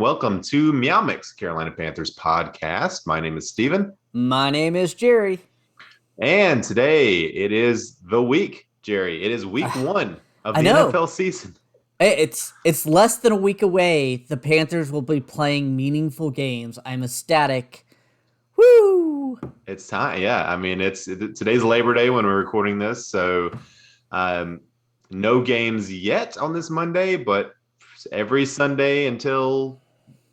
welcome to MeowMix, Carolina Panthers podcast. My name is Stephen. My name is Jerry. And today it is the week, Jerry. It is week one of I the know. NFL season. It's less than a week away. The Panthers will be playing meaningful games. I'm ecstatic. Woo! It's time. Yeah. I mean, today's Labor Day when we're recording this. So no games yet on this Monday, but every Sunday until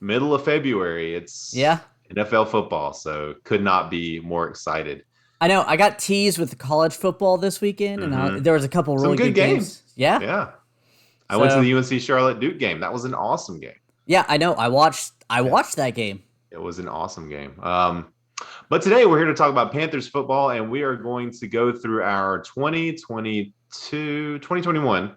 middle of February, it's NFL football. So could not be more excited. I know. I got teased with college football this weekend, and there was a couple really good games. Yeah. I went to the UNC Charlotte Duke game. That was an awesome game. Yeah, I know. I watched that game. It was an awesome game. But today we're here to talk about Panthers football, and we are going to go through our 2021.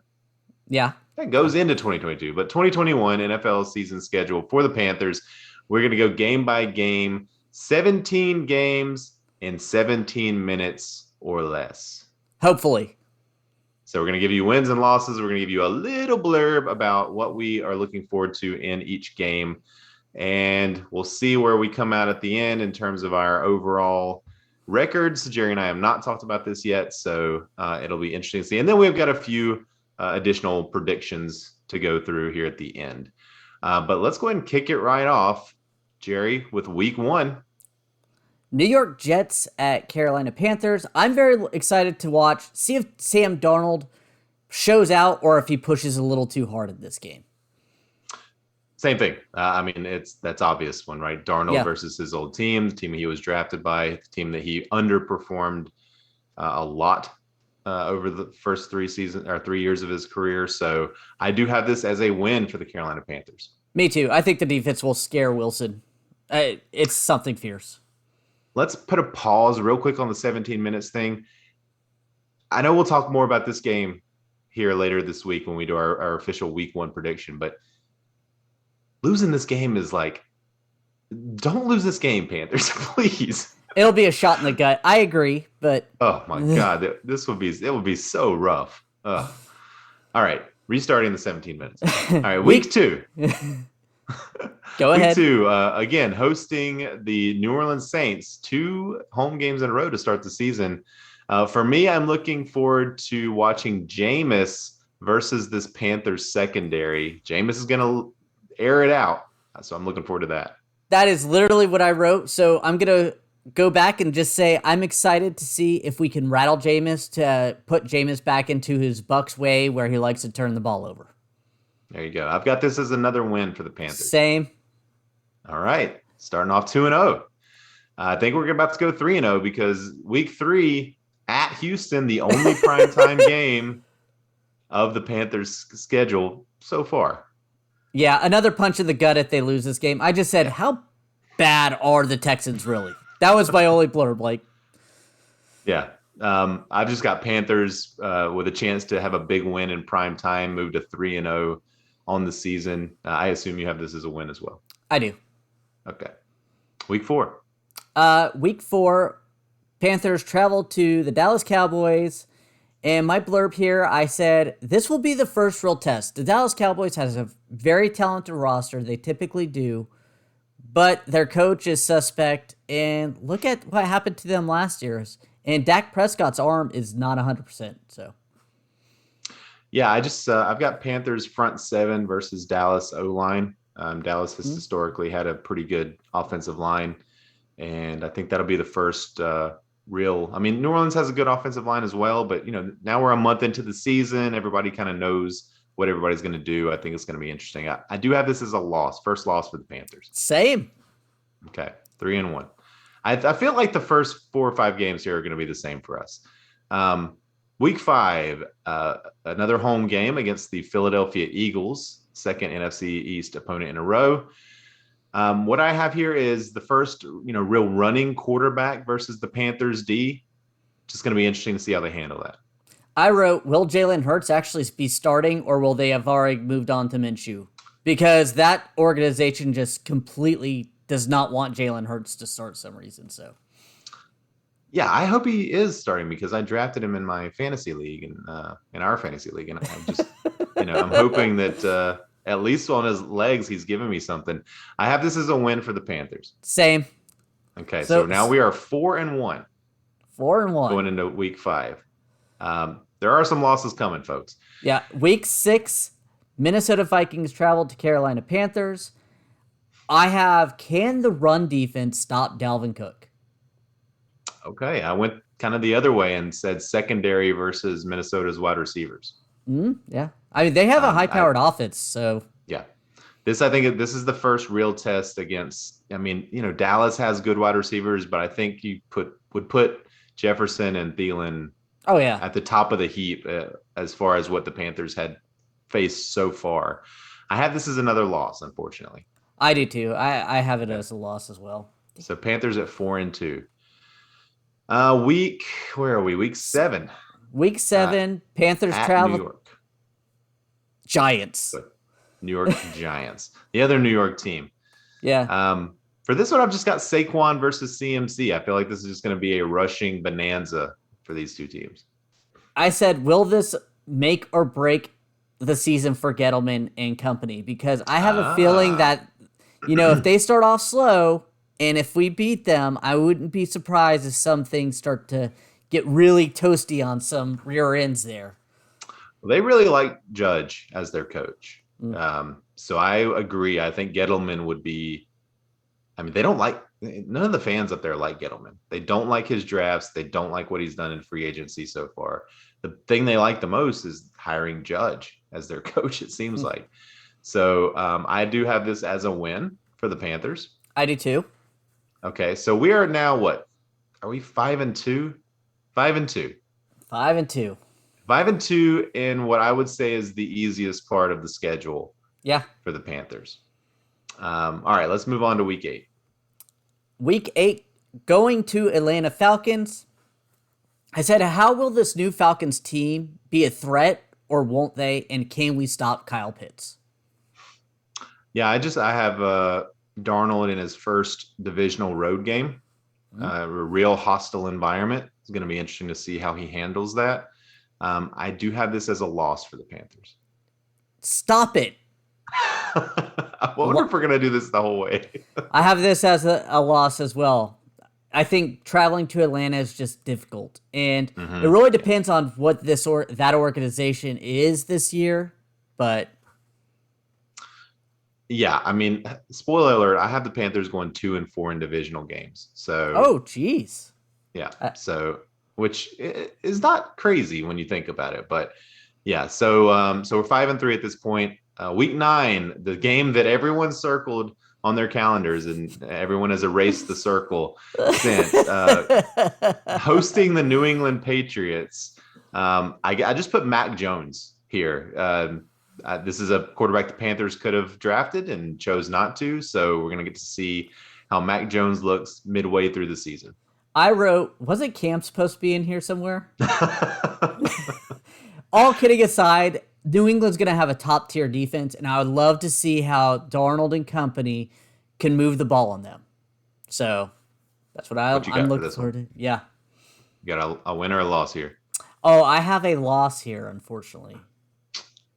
Yeah. That goes into 2022, but 2021 NFL season schedule for the Panthers. We're going to go game by game, 17 games in 17 minutes or less. Hopefully. So we're going to give you wins and losses. We're going to give you a little blurb about what we are looking forward to in each game. And we'll see where we come out at the end in terms of our overall records. Jerry and I have not talked about this yet, so it'll be interesting to see. And then we've got a few additional predictions to go through here at the end. But let's go ahead and kick it right off, Jerry, with week one. New York Jets at Carolina Panthers. I'm very excited to see if Sam Darnold shows out or if he pushes a little too hard in this game. Same thing. I mean, that's obvious one, right? Darnold versus his old team, the team he was drafted by, the team that he underperformed a lot over the first 3 years of his career. So I do have this as a win for the Carolina Panthers. Me too. I think the defense will scare Wilson. It's something fierce. Let's put a pause real quick on the 17 minutes thing. I know we'll talk more about this game here later this week when we do our official week one prediction, but losing this game is don't lose this game, Panthers, please. It'll be a shot in the gut. I agree, but oh my God, it would be so rough. All right, restarting the 17 minutes. All right, week two. Go ahead. Week two, again, hosting the New Orleans Saints, 2 home games in a row to start the season. For me, I'm looking forward to watching Jameis versus this Panthers secondary. Jameis is going to air it out, so I'm looking forward to that. That is literally what I wrote, so I'm going to go back and just say I'm excited to see if we can rattle Jameis to put Jameis back into his Bucs way where he likes to turn the ball over. There you go. I've got this as another win for the Panthers. Same. All right. Starting off 2-0. I think we're about to go 3-0 because week 3 at Houston, the only primetime game of the Panthers' schedule so far. Yeah, another punch in the gut if they lose this game. I just said, how bad are the Texans really? That was my only blurb, Yeah. I've just got Panthers with a chance to have a big win in prime time, move to 3-0 on the season. I assume you have this as a win as well. I do. Okay. Week 4. Week 4, Panthers travel to the Dallas Cowboys. And my blurb here, I said, this will be the first real test. The Dallas Cowboys has a very talented roster. They typically do. But their coach is suspect. And look at what happened to them last year. And Dak Prescott's arm is not 100%. So, yeah, I've got Panthers front 7 versus Dallas O-line. Dallas has historically had a pretty good offensive line, and I think that'll be the first real. I mean, New Orleans has a good offensive line as well, but now we're a month into the season. Everybody kind of knows what everybody's going to do. I think it's going to be interesting. I do have this as a loss, first loss for the Panthers. Same. Okay, 3-1. I feel like the first 4 or 5 games here are going to be the same for us. Week 5, another home game against the Philadelphia Eagles, second NFC East opponent in a row. What I have here is the first, real running quarterback versus the Panthers D. Just going to be interesting to see how they handle that. I wrote, will Jalen Hurts actually be starting, or will they have already moved on to Minshew? Because that organization just completely does not want Jalen Hurts to start some reason. So, yeah, I hope he is starting because I drafted him in my fantasy league and in our fantasy league, and I'm just, I'm hoping that at least on his legs, he's giving me something. I have this as a win for the Panthers. Same. Okay, so So now we are 4-1 4-1. going into week 5. There are some losses coming, folks. Yeah, week 6, Minnesota Vikings traveled to Carolina Panthers. I have, can the run defense stop Dalvin Cook? Okay, I went kind of the other way and said secondary versus Minnesota's wide receivers. Yeah. I mean, they have a Um, I, high-powered offense, so yeah, I think this is the first real test against. I mean, Dallas has good wide receivers, but I think you would put Jefferson and Thielen oh yeah. at the top of the heap as far as what the Panthers had faced so far. I have this as another loss, unfortunately. I do too. I have it as a loss as well. So Panthers at 4-2. Where are we? Week 7. Week 7, Panthers At travel New York. Giants. New York Giants, the other New York team. Yeah. For this one, I've just got Saquon versus CMC. I feel like this is just going to be a rushing bonanza for these two teams. I said, will this make or break the season for Gettleman and company? Because I have a feeling that, if they start off slow and if we beat them, I wouldn't be surprised if some things start to get really toasty on some rear ends there. Well, they really like Judge as their coach. So I agree. I think Gettleman would be. I mean, none of the fans up there like Gettleman. They don't like his drafts. They don't like what he's done in free agency so far. The thing they like the most is hiring Judge as their coach, it seems like. So I do have this as a win for the Panthers. I do too. Okay, so we are now what? Are we 5-2? 5-2. 5-2. 5-2 in what I would say is the easiest part of the schedule. Yeah. For the Panthers. All right, let's move on to week 8. Week 8, going to Atlanta Falcons. I said, how will this new Falcons team be a threat or won't they? And can we stop Kyle Pitts? Yeah, I have Darnold in his first divisional road game. A real hostile environment. It's going to be interesting to see how he handles that. I do have this as a loss for the Panthers. Stop it. I wonder if we're going to do this the whole way. I have this as a loss as well. I think traveling to Atlanta is just difficult. And it really depends on what that organization is this year. But yeah, I mean, spoiler alert, I have the Panthers going 2-4 in divisional games. So oh, geez. Yeah. So which is not crazy when you think about it. But yeah, so we're 5-3 at this point. Week 9, the game that everyone circled on their calendars and everyone has erased the circle since, hosting the New England Patriots. I just put Mac Jones here. This is a quarterback the Panthers could have drafted and chose not to. So we're going to get to see how Mac Jones looks midway through the season. I wrote, wasn't Cam supposed to be in here somewhere? All kidding aside, New England's going to have a top-tier defense, and I would love to see how Darnold and company can move the ball on them. So that's what I'm looking forward to. Yeah. You got a win or a loss here? Oh, I have a loss here, unfortunately.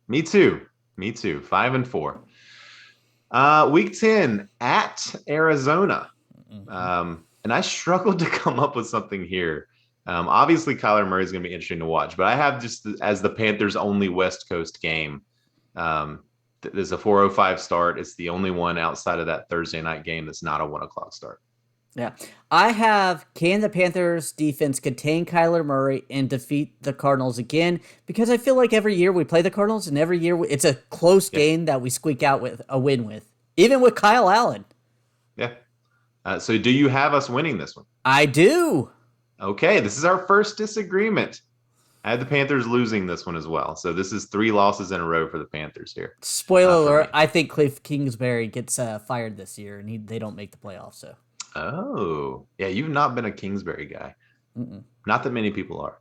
Me too. 5-4. Week 10 at Arizona. And I struggled to come up with something here. Obviously, Kyler Murray is going to be interesting to watch, but I have just as the Panthers' only West Coast game. There's a 4:05 start. It's the only one outside of that Thursday night game that's not a 1:00 start. Yeah. I have, can the Panthers defense contain Kyler Murray and defeat the Cardinals again? Because I feel like every year we play the Cardinals and every year it's a close game that we squeak out with a win with, even with Kyle Allen. Yeah. So do you have us winning this one? I do. Okay. This is our first disagreement. I had the Panthers losing this one as well. So this is 3 losses in a row for the Panthers here. Spoiler alert, I think Cliff Kingsbury gets fired this year and they don't make the playoffs. So. Oh, yeah. You've not been a Kingsbury guy. Not that many people are.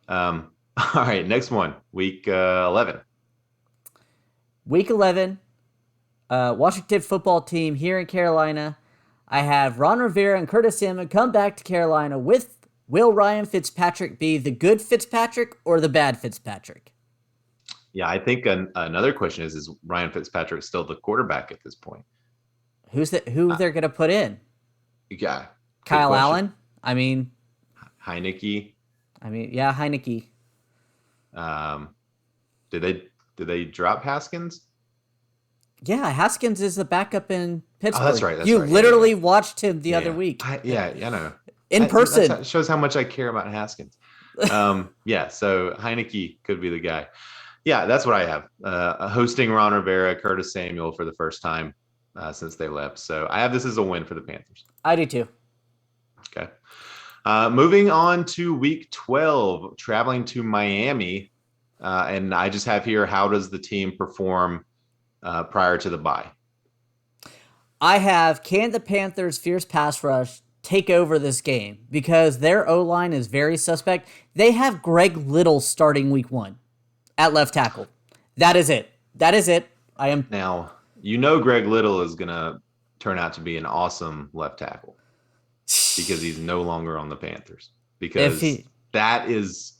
All right. Next one. Week 11. Week 11. Washington football team here in Carolina. I have Ron Rivera and Curtis Samuel come back to Carolina with Will Ryan Fitzpatrick be the good Fitzpatrick or the bad Fitzpatrick? Yeah, I think another question is Ryan Fitzpatrick still the quarterback at this point? Who Uh, they're gonna put in? yeah, good Kyle question. Allen. I mean, Heineke. yeah, Heineke. Um, did they drop Haskins? Yeah, Haskins is the backup in Oh, that's Pittsburgh. right. That's You right. Yeah, yeah, yeah. literally watched him the other Yeah, week yeah. I know. in person. That shows how much I care about Haskins. Yeah. So Heineke could be the guy. Yeah, that's what I have. Hosting Ron Rivera, Curtis Samuel for the first time since they left. So I have this as a win for the Panthers. I do too. Okay. Moving on to week 12, traveling to Miami. And I just have here, how does the team perform prior to the bye? I have, can the Panthers' fierce pass rush take over this game? Because their O line is very suspect. They have Greg Little starting week 1 at left tackle. That is it. That is it. I am. Now, Greg Little is going to turn out to be an awesome left tackle because he's no longer on the Panthers. Because that's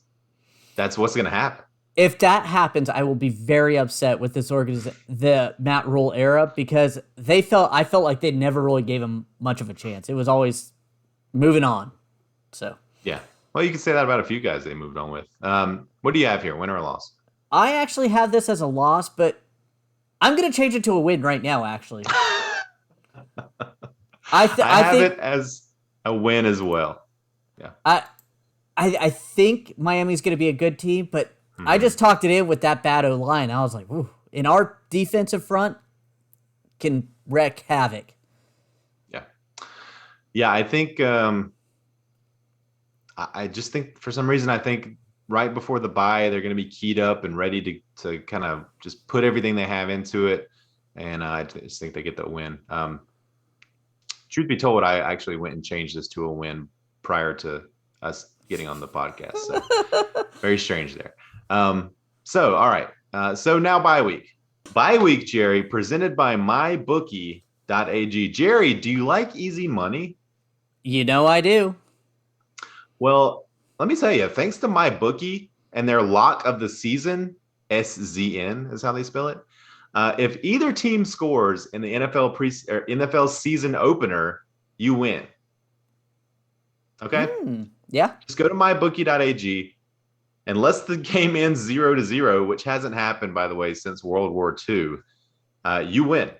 what's going to happen. If that happens, I will be very upset with this organization, the Matt Rule era, because I felt like they never really gave him much of a chance. It was always moving on. So yeah, well, you can say that about a few guys they moved on with. What do you have here, win or loss? I actually have this as a loss, but I'm going to change it to a win right now. Actually, I have it as a win as well. Yeah, I think Miami's going to be a good team, but I just talked it in with that bad O line. I was like, ooh, and our defensive front can wreak havoc. Yeah. Yeah, I think I just think for some reason I think right before the bye they're going to be keyed up and ready to kind of just put everything they have into it, and I just think they get the win. Truth be told, I actually went and changed this to a win prior to us getting on the podcast. So very strange there. So all right. So now bye week. Bye week, Jerry, presented by mybookie.ag. Jerry, do you like easy money? You know I do. Well, let me tell you, thanks to MyBookie and their lock of the season, SZN is how they spell it. If either team scores in the NFL season opener, you win. Okay? Yeah. Just go to mybookie.ag. Unless the game ends 0-0, which hasn't happened, by the way, since World War II, you win.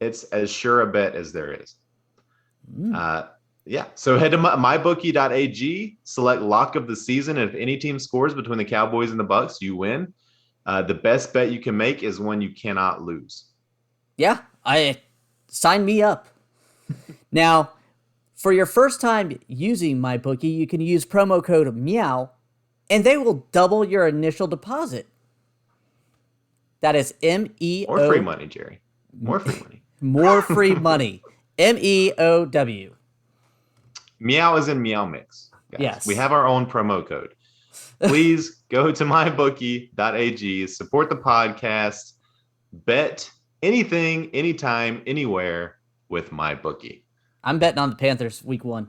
It's as sure a bet as there is. Yeah. So head to mybookie.ag, select lock of the season. And if any team scores between the Cowboys and the Bucks, you win. The best bet you can make is one you cannot lose. Yeah. Sign me up. Now, for your first time using MyBookie, you can use promo code MEOW, and they will double your initial deposit. That is MEO. More free money, Jerry. More free money. More free money. MEOW. Meow is in MeowMix. Guys. Yes. We have our own promo code. Please go to mybookie.ag, support the podcast, bet anything, anytime, anywhere with MyBookie. I'm betting on the Panthers week 1.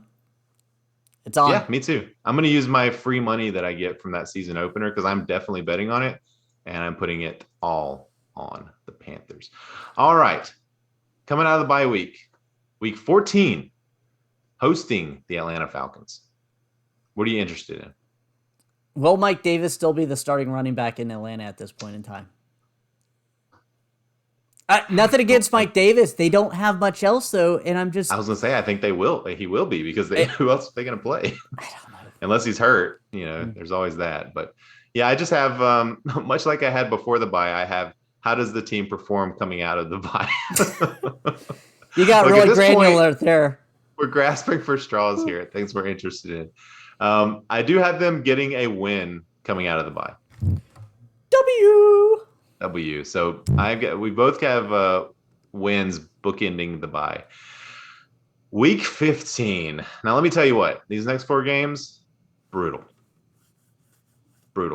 It's on. Yeah, me too. I'm going to use my free money that I get from that season opener because I'm definitely betting on it, and I'm putting it all on the Panthers. All right. Coming out of the bye week, week 14, hosting the Atlanta Falcons. What are you interested in? Will Mike Davis still be the starting running back in Atlanta at this point in time? Nothing against Mike Davis. They don't have much else, though, and I'm just... I was going to say, I think they will. He will be because who else are they going to play? I don't know. Unless he's hurt, there's always that. But, yeah, I just have, much like I had before the bye, I have, how does the team perform coming out of the bye? You got really granular there. We're grasping for straws here at things we're interested in. I do have them getting a win coming out of the bye. W. So we both have wins bookending the bye. Week 15. Now let me tell you what, these next 4 games, brutal,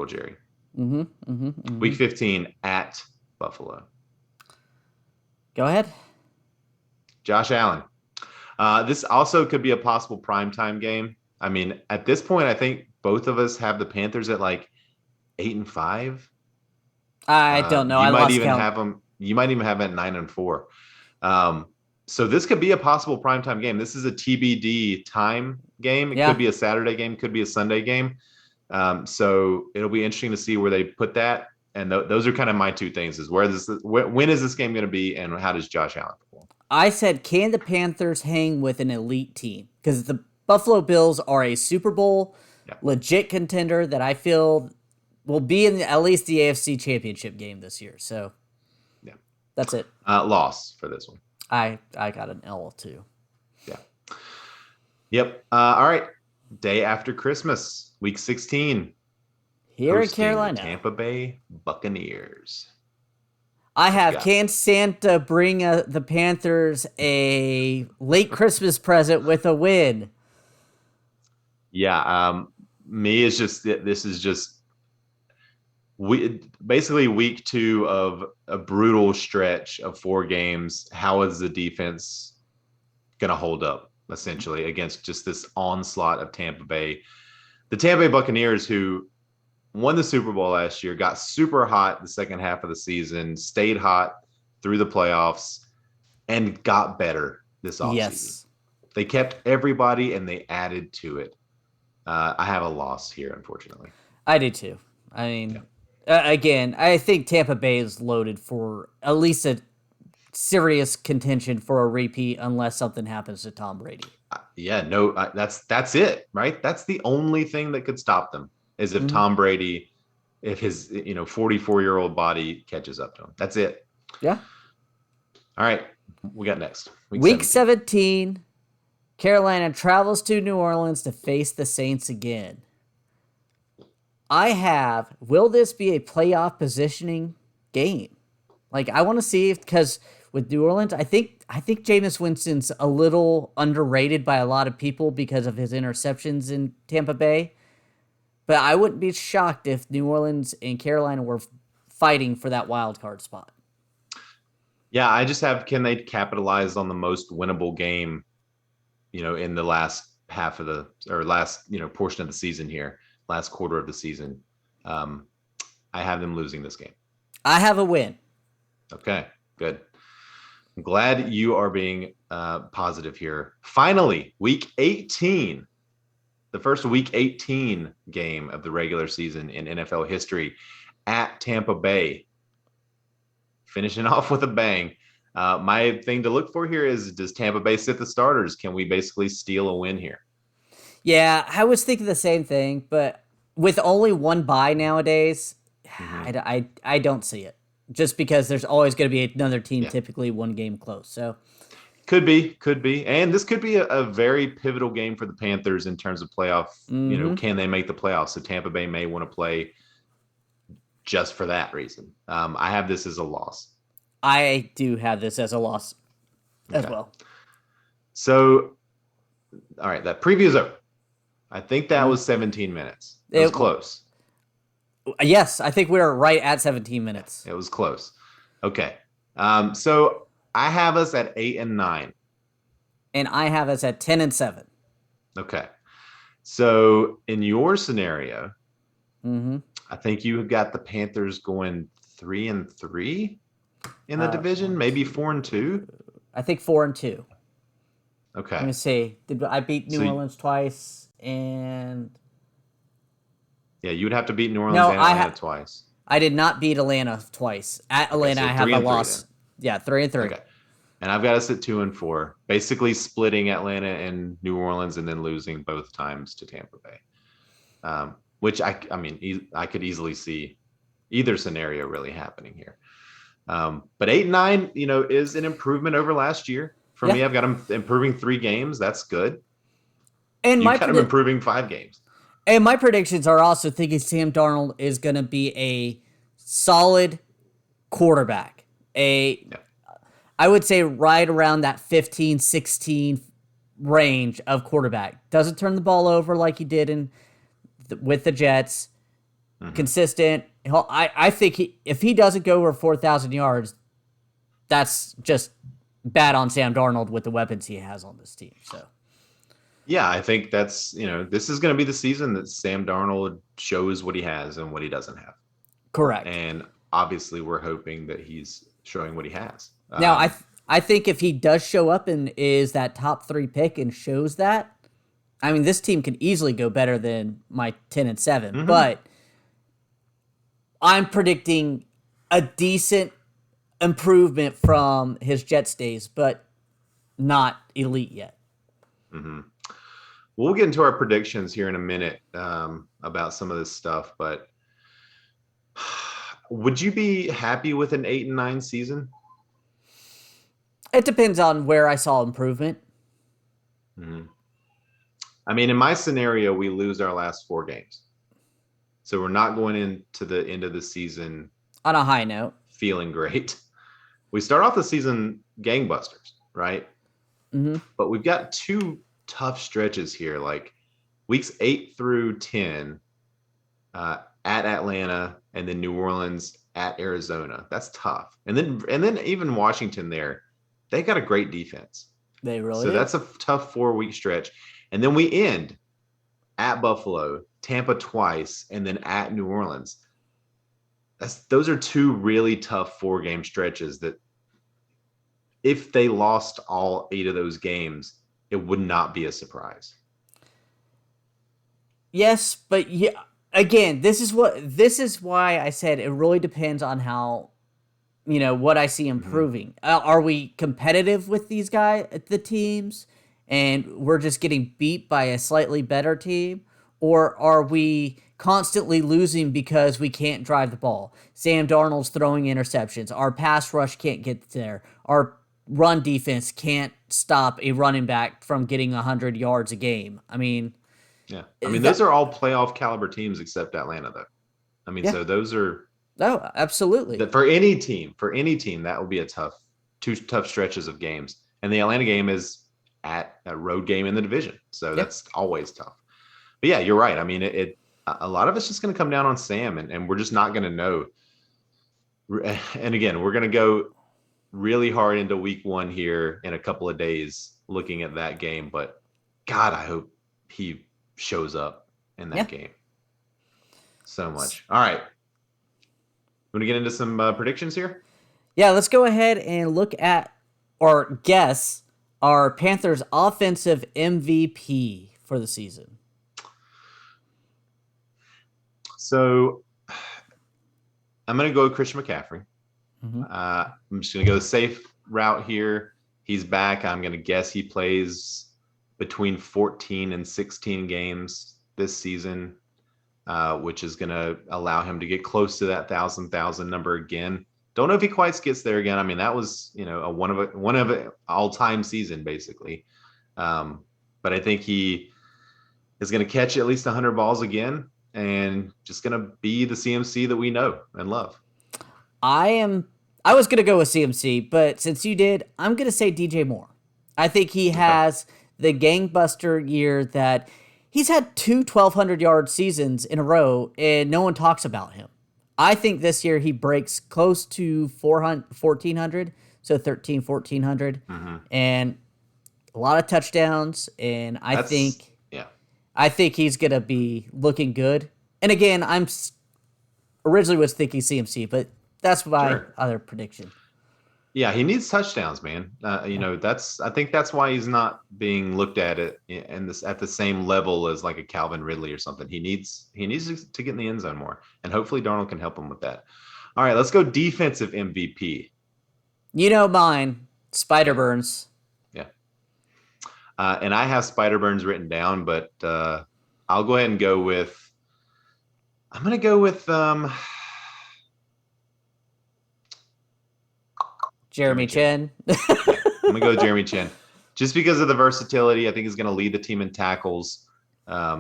Jerry. Week 15 at Buffalo. Go ahead. Josh Allen. This also could be a possible primetime game. I mean, at this point, I think both of us have the Panthers at like 8-5. I don't know. You I might lost even count. have them. You might even have it 9-4. Um, so this could be a possible primetime game. This is a TBD time game. It could Yeah, be a Saturday game, could be a Sunday game. So it'll be interesting to see where they put that. And those are kind of my two things: is when is this game going to be, and how does Josh Allen perform? I said, can the Panthers hang with an elite team? Because the Buffalo Bills are a Super Bowl Yeah, legit contender that I feel will be in at least the AFC Championship game this year. So yeah. that's it. Loss for this one. I got an L too. Yeah. Yep. All right. Day after Christmas, week 16, Here in hosting the Carolina, Tampa Bay Buccaneers. I What you have got? can Santa bring the Panthers a late Christmas present with a win? Yeah. Me is just this is just basically week 2 of a brutal stretch of 4 games. How is the defense going to hold up essentially against just this onslaught of Tampa Bay? The Tampa Bay Buccaneers, who won the Super Bowl last year, got super hot the second half of the season, stayed hot through the playoffs, and got better this offseason. Yes, They kept everybody and they added to it. I have a loss here, unfortunately. I do too. I Yeah. mean, again, I think Tampa Bay is loaded for at least a serious contention for a repeat unless something happens to Tom Brady. Yeah, no, that's it, right? That's the only thing that could stop them is if Mhm. Tom Brady, if his 44-year-old body catches up to him. That's it. Yeah. All right, we got next week Week 17. 17, Carolina travels to New Orleans to face the Saints again. Will this be a playoff positioning game? Like, I want to see because with New Orleans, I think Jameis Winston's a little underrated by a lot of people because of his interceptions in Tampa Bay. But I wouldn't be shocked if New Orleans and Carolina were fighting for that wild card spot. Yeah, I just have, can they capitalize on the most winnable game, in the last half of the or last, portion of the season here, last quarter of the season. Um, I have them losing this game. I have a win. Okay, good. I'm glad you are being positive here. Finally, week 18, the first week 18 game of the regular season in NFL history at Tampa Bay. Finishing off with a bang. My thing to look for here is, does Tampa Bay sit the starters? Can we basically steal a win here? Yeah, I was thinking the same thing, but with only one bye nowadays, Mm-hmm. I don't see it. Just because there's always going to be another team Yeah, typically one game close. So, could be, and this could be a very pivotal game for the Panthers in terms of playoff. mm-hmm. Can they make the playoffs? So Tampa Bay may want to play just for that reason. I have this as a loss. I do have this as a loss as Okay. well. So, all right, that preview is over. I think that Mm. was 17 minutes. It was close. Yes, I think we're right at 17 minutes. It was close. Okay. So I have us at 8-9. And I have us at 10-7. Okay. So in your scenario, Mm-hmm. I think you have got the Panthers going 3-3 in the division, 1, maybe 2. 4-2. I think 4-2. Let Okay. me see. Did I beat New So Orleans twice? And yeah, you would have to beat New Orleans no, and Atlanta twice. I did not beat Atlanta twice. At Okay, Atlanta, so I have 3 a and 3 loss. then. Yeah, 3-3. Okay. And I've got us at 2-4, basically splitting Atlanta and New Orleans and then losing both times to Tampa Bay. Which I mean, I could easily see either scenario really happening here. But 8-9, is an improvement over last year. For Yeah. me, I've got them improving 3 games. That's good. And You've got them improving 5 games. And my predictions are also thinking Sam Darnold is going to be a solid quarterback. Yeah. I would say right around that 15, 16 range of quarterback. Doesn't turn the ball over like he did with the Jets. Mhm. Consistent. I think if he doesn't go over 4,000 yards, that's just bad on Sam Darnold with the weapons he has on this team. So. Yeah, I think that's, this is going to be the season that Sam Darnold shows what he has and what he doesn't have. Correct. And obviously we're hoping that he's showing what he has. Now, I think if he does show up and is that top 3 pick and shows that, I mean, this team can easily go better than my 10-7. Mhm. But I'm predicting a decent improvement from his Jets days, but not elite yet. Mm-hmm. We'll get into our predictions here in a minute about some of this stuff, but would you be happy with an 8-9 season? It depends on where I saw improvement. Mm-hmm. I mean, in my scenario, we lose our last 4 games. So we're not going into the end of the season on a high note, feeling great. We start off the season gangbusters, right? Mm-hmm. But we've got 2 tough stretches here, like weeks 8 through 10 at Atlanta, and then New Orleans at Arizona. That's tough. And then even Washington there, they got a great defense. They really so do. That's a tough 4-week stretch. And then we end at Buffalo, Tampa twice, and then at New Orleans. Those are 2 really tough 4-game stretches that if they lost all 8 of those games, it would not be a surprise. Yes, but yeah, again, this is why I said it really depends on how, what I see improving. Mm-hmm. Are we competitive with these guys, the teams, and we're just getting beat by a slightly better team? Or are we constantly losing because we can't drive the ball? Sam Darnold's throwing interceptions. Our pass rush can't get there. Our run defense can't stop a running back from getting 100 yards a game. I mean... Yeah. I mean, those are all playoff caliber teams except Atlanta, though. I mean, so those are... Oh, absolutely. For any team, that will be a 2 tough stretches of games. And the Atlanta game is at a road game in the division. So that's always tough. But yeah, you're right. I mean, a lot of it's just going to come down on Sam, and we're just not going to know. And again, we're going to go really hard into week 1 here in a couple of days looking at that game. But God, I hope he shows up in that game so much. All right. Want to get into some predictions here? Yeah, let's go ahead and look at or guess our Panthers offensive MVP for the season. So I'm going to go with Christian McCaffrey. Mm-hmm. I'm just going to go the safe route here. He's back. I'm going to guess he plays between 14 and 16 games this season, which is going to allow him to get close to that 1,000 number again. Don't know if he quite gets there again. I mean, that was, a one of an all-time season, basically. But I think he is going to catch at least 100 balls again and just going to be the CMC that we know and love. I was going to go with CMC, but since you did, I'm going to say DJ Moore. I think he has the gangbuster year that he's had 2 1,200-yard seasons in a row, and no one talks about him. I think this year he breaks close to 1,400, so 1,400, and a lot of touchdowns, and I think he's going to be looking good. And again, I'm originally was thinking CMC, but that's my other prediction. Yeah, he needs touchdowns, man. I think that's why he's not being looked at at the same level as like a Calvin Ridley or something. He needs to get in the end zone more, and hopefully Darnold can help him with that. All right, let's go defensive MVP. Mine, Spider Burns. Yeah. And I have Spider Burns written down, but I'll go ahead and go with. I'm going to go with Jeremy Chin. I'm going to go with Jeremy Chin. Just because of the versatility, I think he's going to lead the team in tackles. I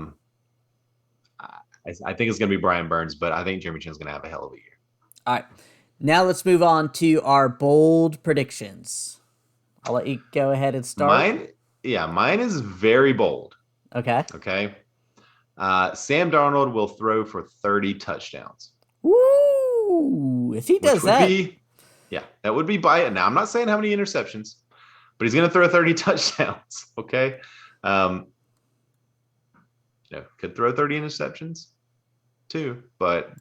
think it's going to be Brian Burns, but I think Jeremy Chin's going to have a hell of a year. All right. Now let's move on to our bold predictions. I'll let you go ahead and start. Mine is very bold. Okay. Sam Darnold will throw for 30 touchdowns. Woo! If he does that. That would be by it. Now, I'm not saying how many interceptions, but he's going to throw 30 touchdowns. Okay. Could throw 30 interceptions too, but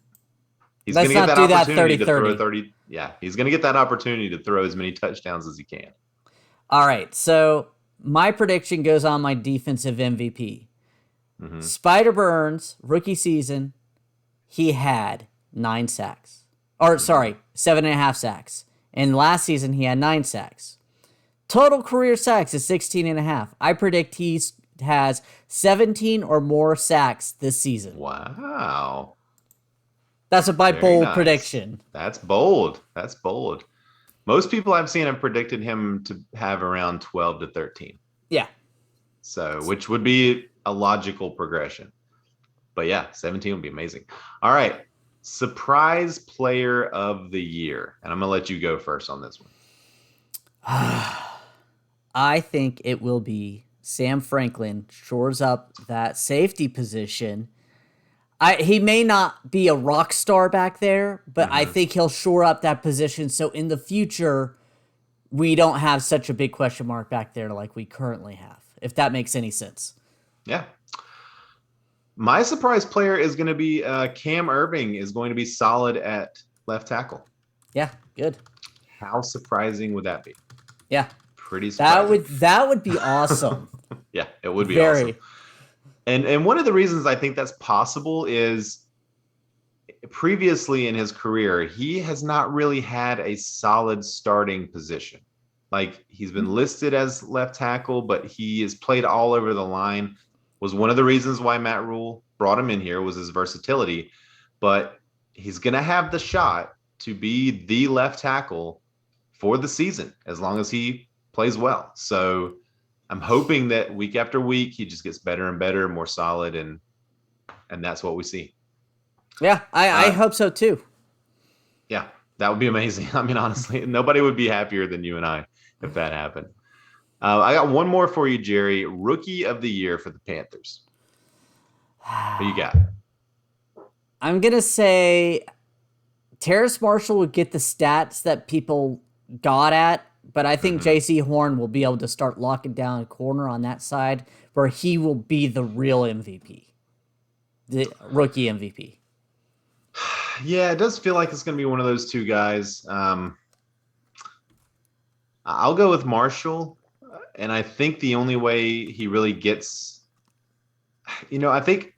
He's going Let's to get not that do that opportunity 30 to throw 30. 30. Yeah, he's going to get that opportunity to throw as many touchdowns as he can. All right. So my prediction goes on my defensive MVP. Mm-hmm. Spider Burns, rookie season, he had 9 sacks. Or, sorry, 7.5 sacks. And last season, he had 9 sacks. Total career sacks is 16.5. I predict he has 17 or more sacks this season. Wow. That's my Very bold nice. prediction. That's bold. That's bold. Most people I've seen have predicted him to have around 12 to 13. Yeah. So, which would be a logical progression. But yeah, 17 would be amazing. All right. Surprise player of the year. And I'm going to let you go first on this one. I think it will be Sam Franklin shores up that safety position. He may not be a rock star back there, but I think he'll shore up that position so in the future we don't have such a big question mark back there like we currently have, if that makes any sense. Yeah. My surprise player is going to be Cam Irving is going to be solid at left tackle. Yeah, good. How surprising would that be? Yeah. Pretty surprising. That would be awesome. Yeah, it would be Very. awesome. And one of the reasons I think that's possible is previously in his career, he has not really had a solid starting position. Like he's been listed as left tackle, but he has played all over the line. Was one of the reasons why Matt Rule brought him in here was his versatility. But he's going to have the shot to be the left tackle for the season as long as he plays well. So I'm hoping that week after week he just gets better and better, more solid, and that's what we see. Yeah, I hope so too. Yeah, that would be amazing. I mean, honestly, nobody would be happier than you and I if that happened. I got one more for you, Jerry. Rookie of the year for the Panthers. Who you got? I'm going to say Terrace Marshall would get the stats that people got at, but I think J.C. Horn will be able to start locking down a corner on that side where he will be the real MVP, the rookie MVP. Yeah, it does feel like it's going to be one of those two guys. I'll go with Marshall, and I think the only way he really gets, I think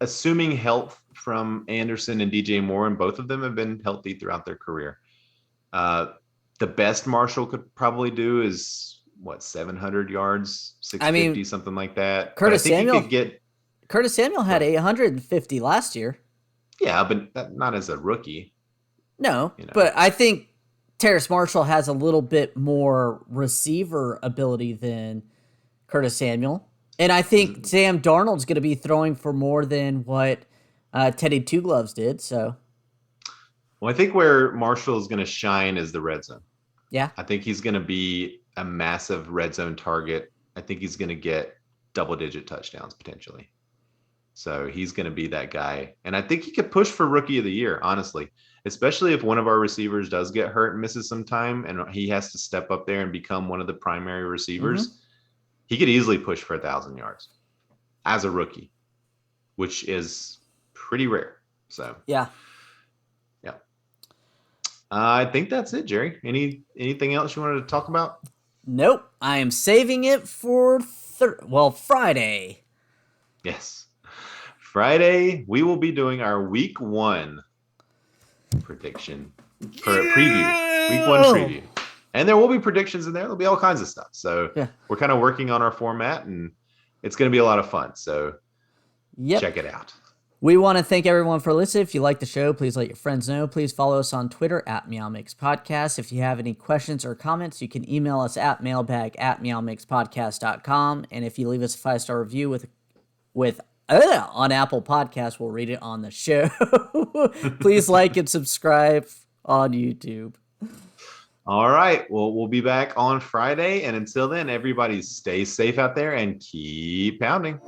assuming health from Anderson and DJ Moore, and both of them have been healthy throughout their career. The best Marshall could probably do is 700 yards, 650, something like that. Curtis Samuel had Right. 850 last year. Yeah, but not as a rookie. No, but I think Terrace Marshall has a little bit more receiver ability than Curtis Samuel. And I think Sam Darnold's going to be throwing for more than what Teddy Two Gloves did. So, well, I think where Marshall is going to shine is the red zone. Yeah. I think he's going to be a massive red zone target. I think he's going to get double-digit touchdowns potentially. So he's going to be that guy. And I think he could push for rookie of the year, honestly, especially if one of our receivers does get hurt and misses some time and he has to step up there and become one of the primary receivers. He could easily push for 1,000 yards as a rookie, which is pretty rare. So, yeah. I think that's it, Jerry. Anything else you wanted to talk about? Nope. I am saving it for Friday. Yes. Friday, we will be doing our week 1 prediction preview. Week 1 preview. And there will be predictions in there. There'll be all kinds of stuff. So we're kind of working on our format, and it's going to be a lot of fun. So check it out. We want to thank everyone for listening. If you like the show, please let your friends know. Please follow us on Twitter at MeowMix Podcast. If you have any questions or comments, you can email us at mailbag@meowmixpodcast.com. And if you leave us a 5-star review on Apple Podcasts, we'll read it on the show. Please like and subscribe on YouTube. All right. Well, we'll be back on Friday. And until then, everybody stay safe out there and keep pounding.